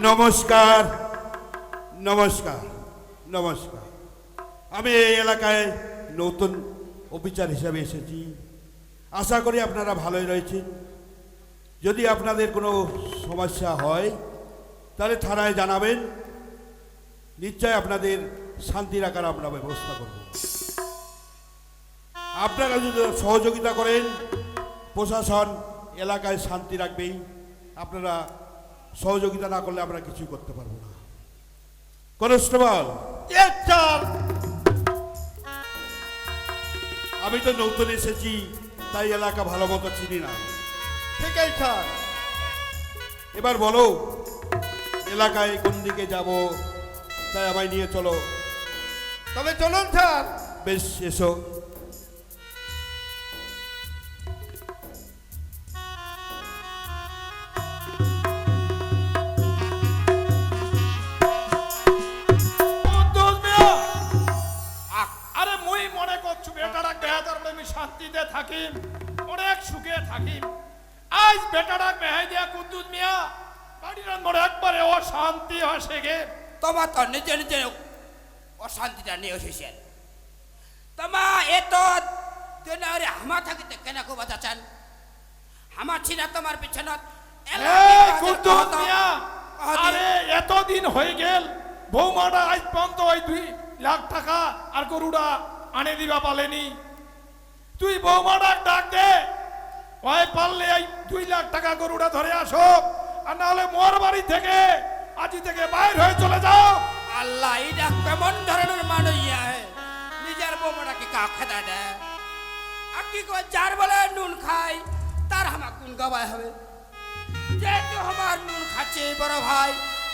নমস্কার নমস্কার নমস্কার। আমি এই এলাকায় নতুন অফিসার হিসাবে এসেছি। আশা করি আপনারা ভালোই রয়েছেন। যদি আপনাদের কোনো সমস্যা হয় তাহলে থানায় জানাবেন, নিশ্চয় আপনাদের শান্তি রাখার আমরা ব্যবস্থা করব। আপনারা যদি সহযোগিতা করেন, প্রশাসন এলাকায় শান্তি রাখবেই। আপনারা সহযোগিতা না করলে আমরা কিছু করতে পারবো না। কনস্টেবল, আমি তো নতুন এসেছি, তাই এলাকা ভালো মতো চিনি না। ঠিক আছে স্যার। এবার বলো এলাকায় কোন দিকে যাব, তাই আমায় নিয়ে চলো। তবে চলুন স্যার। বেশ, এসো। আরে মুই মনে করছু বেটারা বেহাদার আমি শান্তিতে থাকি, অনেক সুখে থাকি। আজ বেটারা বেহাই দিয়া কুদ্দুস মিয়া বাড়ির মনে একবারে ও শান্তি হসে গে। তোমার তো নিজে নিজে অশান্তিটা নিয়ে এসেছেন। তোমা এত দিনে হামা থাকিতে কেন খুব বাঁচাচ্ছেন? হামা ছিল তোমার পিছনত। কুদ্দুস মিয়া, আরে এতদিন হয়ে গেল বৌমাটা আজ পর্যন্ত ওই 2 লাখ টাকা আর গরুটা আনে দিবা পালেনি। তুই বৌমাটা ডাক দে, ওই পারলে এই 2 লাখ টাকা গরুটা ধরে আসো, আর নাহলে মোর বাড়ি থেকে আজি থেকে বাইর হয়ে চলে যাও। আল্লাহ, এটা কেমন ধরনের মানুষ নিজের বৌমাটাকে কা খেদা দেয়? আর কি কয়, যার বলে নুন খাই তার হামা কোন গাবায় হবে? যেহেতু আমার নুন খাচ্ছে বড় ভাই,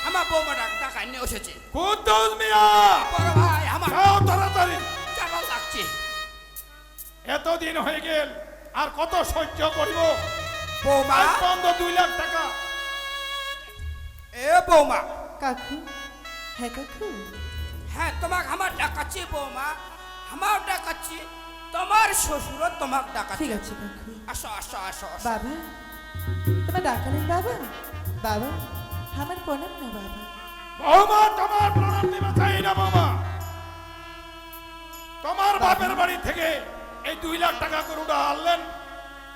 আমার বৌমাটা টাকা নিয়ে এসেছে। কুদ্দুস মিয়া, বড় ভাই আমার যাও তাড়াতাড়ি। চাপা লাগছে। এতদিন হয়ে গেল, আর কত সহ্য করিব? বৌমা, আজ পর্যন্ত 2 লাখ টাকা। এ বৌমা, কাকু, হ্যাঁ কাকু, হ্যাঁ তোমাকে আমার ডাকাচ্ছি বৌমা, আমার ডাকাচ্ছি, তোমার শ্বশুরও তোমাকে ঠিক ডাকাচ্ছি। আছে কাকু। আসো আসো আসো আসো। বাবা, তোমার ডাকালেন বাবা? বাবা, আমার প্রণাম না বাবা। বৌমা, তোমার প্রণাম দিবা চাই না বৌমা। তোমার বাপের বাড়ি থেকে এই 2 লাখ টাকা গরুটা আনলেন,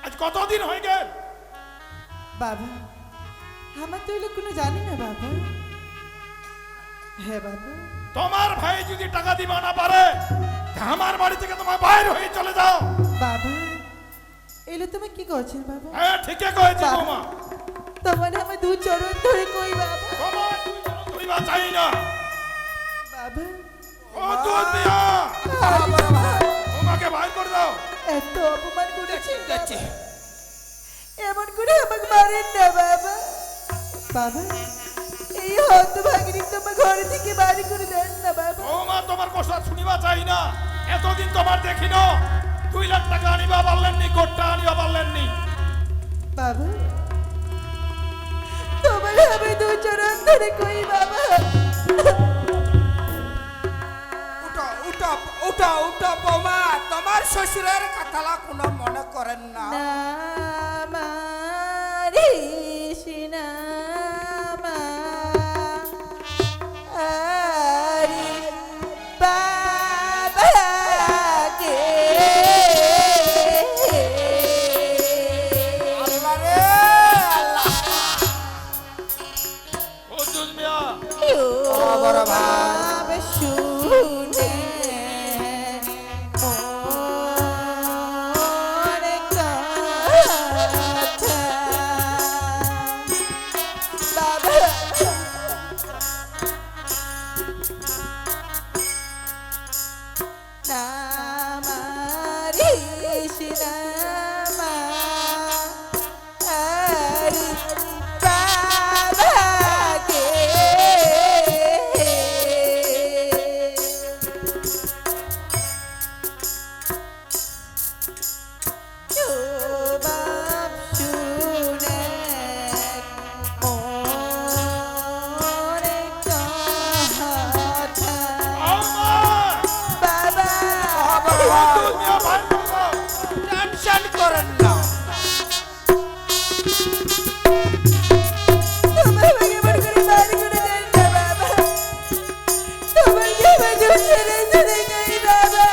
আজ কতদিন হয়ে গেল? বাবা, আমার তো এগুলো কোনো জানি না বাবা। হ্যাঁ বাবা। তোমার ভাই যদি টাকা দিবা না পারে, আমার বাড়ি থেকে তোমার বাইরে হয়ে চলে যাও। বাবা, এগুলো তুমি কি করছেন বাবা? হ্যাঁ, ঠিকই কয়েছি বাবা। বৌমা। তোমার আমার 2 চরণ ধরে কই বাবা। তোমার 2 চরণ ধরিবা চাই না। বাবা, ও দুধ মিয়া, বড় ভাই, তোমাকে বাইর করে দাও। এত অপমান করেছে ঠিক আছে। এমন করে আমাকে মারেন না বাবা। বাবা, এই হতভাগিনী তোমার ঘরে থেকে বাড়ি করে দেন না বাবা। বৌমা, তোমার কথা শুনিবা চাই না। এতদিন তোমার দেখিন 2 লাখ টাকা আনিবা পারলেননি, কোটটা আনিবা পারলেননি। বাবা, তোমার আমি 2 চরণ ধরে কই বাবা। উঠো উঠো উঠো উঠো বৌমা, তোমার শ্বশুরের কথালা কোনো মনে করেন না। না মারিস না মা, আরে বাবাকে। আল্লাহ রে আল্লাহ। ও দুধ মিয়া, বড় ভাই। বাবা শুনে মোর কথা। বাবা, না মারিস না মা, আরে বাবাকে। ও বাপ শুনে মোর কথা। বৌমা, বাবা, ও দুধ মিয়া, বাইর করে দাও। টেনশন করেন না। তোমার ভাগে আমার করে বাড়ি করে ছেড়ে চলে গেই বাবা।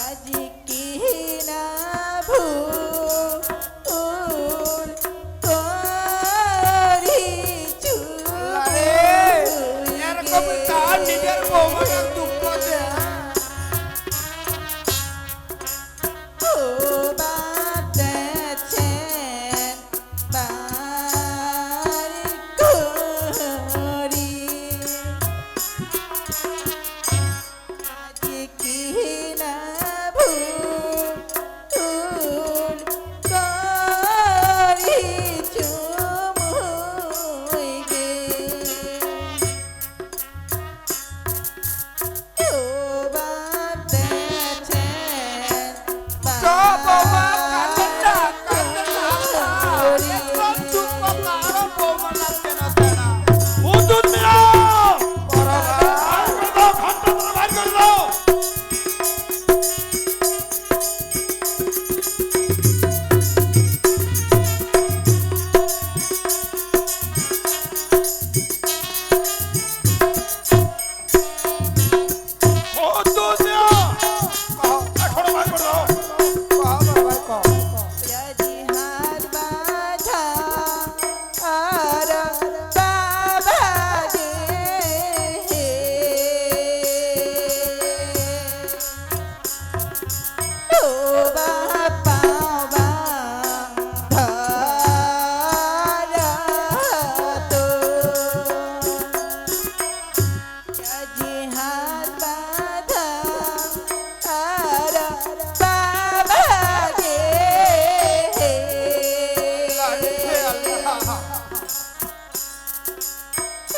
আজি কি না ভুল করিছু আরে এরকম তার নিজের বৌমাটার দুঃখ দেয়। ও বাতেছেন বাড়ি করি আজি কি না ভুল করিছু মুই গে। ও বাতেছেন তো বৌমা কাঁদেন না, কাঁদেন না। এরকম দুঃখ কারো বৌমা লাগবে না তারা। কুদ্দুস মিয়া বড় ভাই, বাইর করে দাও, ঘন্টা ধরে বাইর করে দাও। কুদ্দুস মিয়া এখনো বাইর করে দাও। কহ বড় ভাই, কহ। রাজি হাত বাঁধা আর বাবা রে। ও বাবা ধরা তো রাজি হাত বাঁধা আর বাবা রে। লাগছে আল্লাহ।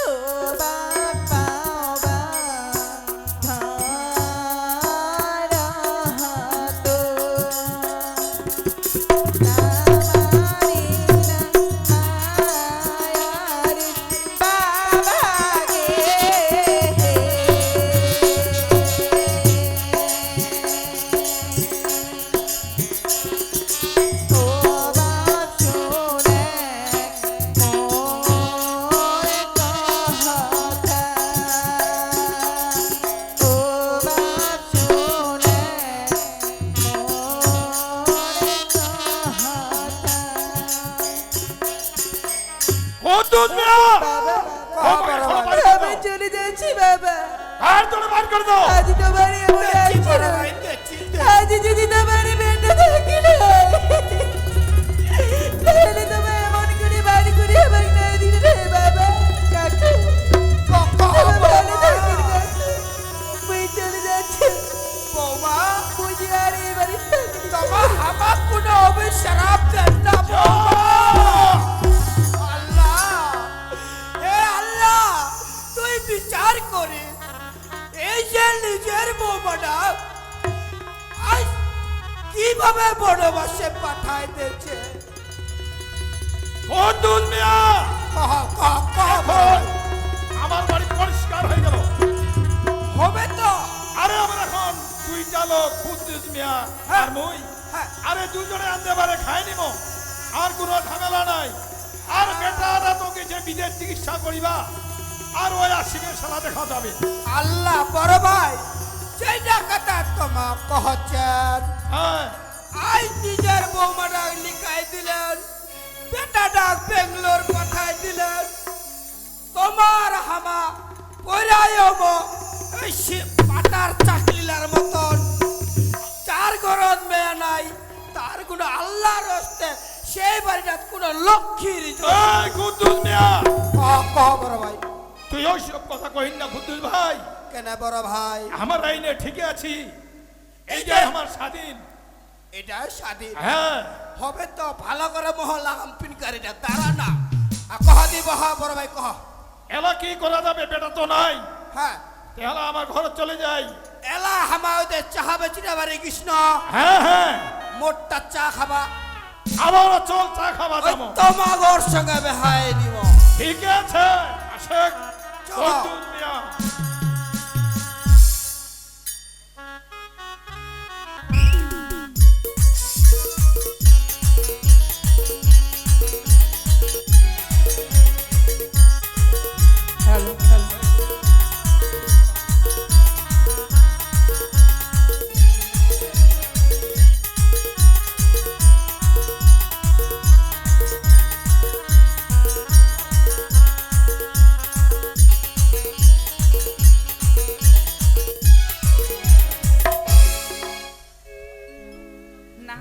ও বাবা ধরা তো নামারি না আয়ার বাবা ও বাপ শুনে মোর কথা। ও বাপ শুনে মোর কথা। কুদ্দুস মিয়া বাবা কহ বড় ভাই, বাইর করে আমি দাও। চলে যাচ্ছি বাবা। কার জন্য বাইর করে দাও। আজ তোমার এমন দেখছি আসছিল। বড় ভাই, দেখছি, দেখছি। আজ যদি তোমার বেঁটে থাকি না তাহলে তোমার এমন করে বাড়ি করে আমার না দিলে রে বাবা। কাকু কহ, কহ আমার ভালো বৌমা। থাকেন কাকু। মুই চলে যাচ্ছি। বৌমা, বুঝি আর এবারে থাকি না। তোমার আমার কোনো অভিশাপ দেন না বৌমা। আল্লাহ, হে আল্লাহ, তুই বিচার করে এই যে নিজের বৌমাটা আজ কিভাবে বনবাসে পাঠায় দিয়েছে। কুদ্দুস মিয়া কহ, কহ, কহ এখন বল। আমার বাড়ি পরিষ্কার হয়ে গেল। হবে তো? আরে আমার এখন দুইটা লোক কুদ্দুস মিয়া আর মুই। হ্যাঁ। আরে দুজনে আনতে পারে খাই নিব, আর কোনো ঝামেলা নাই। আর বেটারা তোকে যে বিদেশ চিকিৎসা করিবা আর ওই আসিমের সাথে দেখা যাবে। আল্লাহ বড় ভাই, যেটা কথা তোমা কহছেন হ্যাঁ আজ নিজের বৌমাটা লিখাই দিলেন, বেটাটা বেঙ্গলোর পাঠাই দিলেন। তোমার হামা পরায়ম এই পাতার চাকলিলার মতন চার গরদ মেয়ে নাই, তার কোনো আল্লাহর হস্তে সেই বাড়িটা কোনো লক্ষ্মীর এই কুদ্দুস মিয়া, কহ বড় ভাই। তুই ওইসব কথা কহিন না কুদ্দুস ভাই। কেন বড় ভাই? আমার আইনে ঠিকই আছি, এইটাই আমার স্বাধীন। এটা স্বাধীন হ্যাঁ হবে তো ভালো করে মহল্লা আম্পিনকারীটা তারা না। কহ দিব, হ্যাঁ বড় ভাই কহ। এলা কি করা যাবে, বেটা তো নাই। হ্যাঁ এলা আমার ঘরে চলে যাই। এলা হামাওদের চাহা বেচিনা বাড়ি কৃষ্ণ হ্যাঁ হ্যাঁ, মোটটা চা খাবা, আবার চল চা খাওয়া ওই যাবো। তোমাগর সঙ্গে বেহাই দিব। ঠিক আছে আশেক চলো। মিয়া